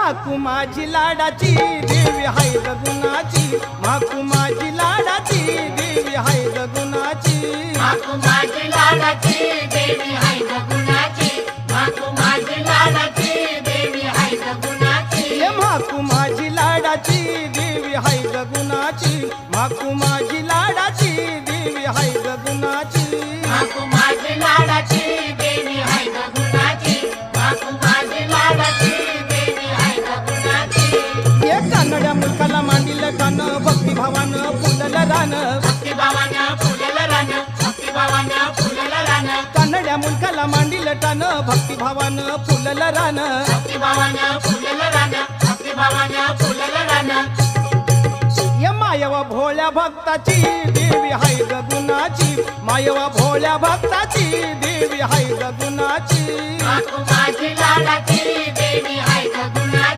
माकू माझी लाडाची देवी हाय ग गुणाची, माकू माझी लाडाची देवी हाय ग गुणाची, माकू माझी लाडाची देवी हाय ग गुणाची, माकू माझी लाडाची देवी हाय ग गुणाची, ये माकू माझी लाडाची देवी हाय ग गुणाची, माकू माझी लाडाची देवी हाय ग गुणाची, माकू माझी लाडाची देवी हाय ग गुणाची, माकू माझी लाडाची देवी हाय ग गुणाची. ये कानड्या मुलकाला मांडील कान भक्तिभावानं फुललं रान, भक्तिभावानं फुललं रान, भक्तिभावानं फुललं रान, कानड्या मुलकाला मांडील टान भक्तिभावानं फुललं रान, भक्तिभावानं फुललं रान, भक्तिभावानं फुललं रान. ये मायवा भोळ्या भक्ताची देवी हाय ग गुणाची, मायवा भोळ्या भक्ताची देवी हाय ग गुणाची, माकू माझी लाडाची देवी